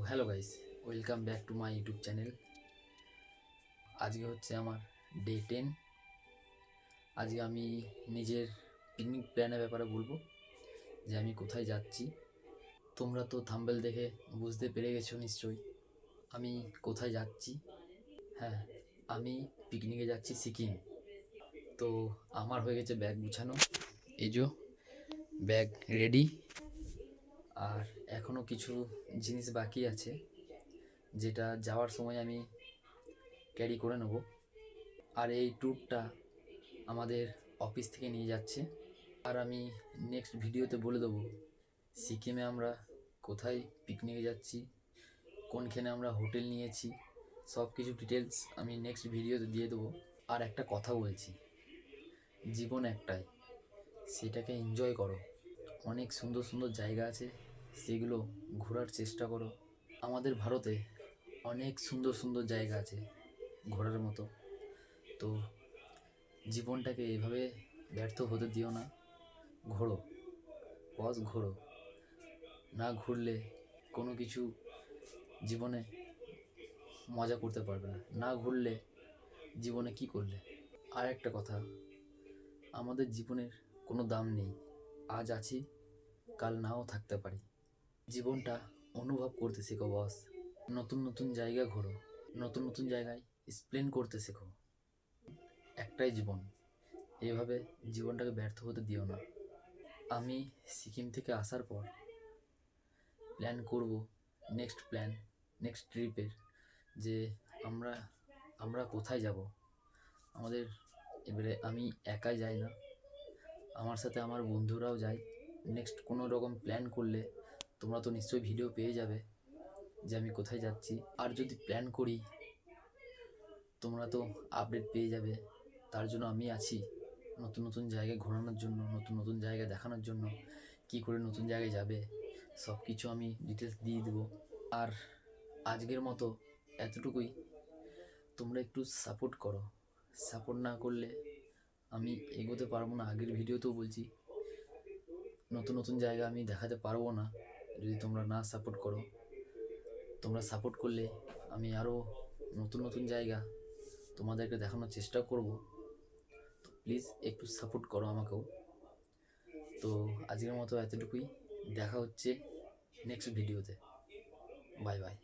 Hello guys, welcome back to my YouTube channel. আজকে হচ্ছে আমার ডে 10। আজকে আমি নিজের পিকনিক প্ল্যানের ব্যাপারে বলবো যে আমি কোথায় যাচ্ছি। তোমরা তো থাম্বনেল দেখে বুঝতে পেরে গেছো নিশ্চয়ই আমি কোথায় যাচ্ছি। হ্যাঁ, আমি পিকনিকে যাচ্ছি সিকিম। তো আমার হয়ে গেছে ব্যাগ গুছানো, এই যে ব্যাগ রেডি। আর এখনও কিছু জিনিস বাকি আছে যেটা যাওয়ার সময় আমি ক্যারি করে নেব। আর এই ট্যুরটা আমাদের অফিস থেকে নিয়ে যাচ্ছে। আর আমি নেক্সট ভিডিওতে বলে দেবো সিকিমে আমরা কোথায় পিকনিকে যাচ্ছি, কোনখানে আমরা হোটেল নিয়েছি, সব কিছু ডিটেলস আমি নেক্সট ভিডিওতে দিয়ে দেবো। আর একটা কথা বলছি, জীবন একটাই, সেটাকে এনজয় করো। অনেক সুন্দর সুন্দর জায়গা আছে, সেগুলো ঘোরার চেষ্টা করো। আমাদের ভারতে অনেক সুন্দর সুন্দর জায়গা আছে ঘোরার মতো। তো জীবনটাকে এভাবে ব্যর্থ হতে দিও না, ঘোরো, বস ঘোরো। না ঘুরলে কোনো কিছু জীবনে মজা করতে পারবে না। না ঘুরলে জীবনে কি করলে? আর একটা কথা, আমাদের জীবনের কোনো দাম নেই। আজ আছি, কাল নাও থাকতে পারি। জীবনটা অনুভব করতে শেখো বস। নতুন নতুন জায়গা ঘোরো, নতুন নতুন জায়গায় এক্সপ্লেন করতে শেখো। একটাই জীবন, এভাবে জীবনটাকে ব্যর্থ হতে দিও না। আমি সিকিম থেকে আসার পর প্ল্যান করব নেক্সট ট্রিপের, যে আমরা কোথায় যাব। আমাদের এবারে আমি একাই যাই না, আমার সাথে আমার বন্ধুরাও যায়। নেক্সট কোনো রকম প্ল্যান করলে তোমরা তো নিশ্চয়ই ভিডিও পেয়ে যাবে যে আমি কোথায় যাচ্ছি। আর যদি প্ল্যান করি তোমরা তো আপডেট পেয়ে যাবে। তার জন্য আমি আছি, নতুন নতুন জায়গায় ঘোরানোর জন্য, নতুন নতুন জায়গা দেখানোর জন্য। কি করে নতুন জায়গায় যাবে সব কিছু আমি ডিটেলস দিয়ে দেবো। আর আজকের মতো এতটুকুই, তোমরা একটু সাপোর্ট করো। সাপোর্ট না করলে আমি এগোতে পারবো না। আগের ভিডিওতেও বলছি, নতুন নতুন জায়গা আমি দেখাতে পারবো না যদি তোমরা না সাপোর্ট করো। তোমরা সাপোর্ট করলে আমি আরও নতুন নতুন জায়গা তোমাদেরকে দেখানোর চেষ্টা করব। তো প্লিজ একটু সাপোর্ট করো আমাকেও। তো আজকের মতো এতটুকুই, দেখা হচ্ছে নেক্সট ভিডিওতে। Bye bye.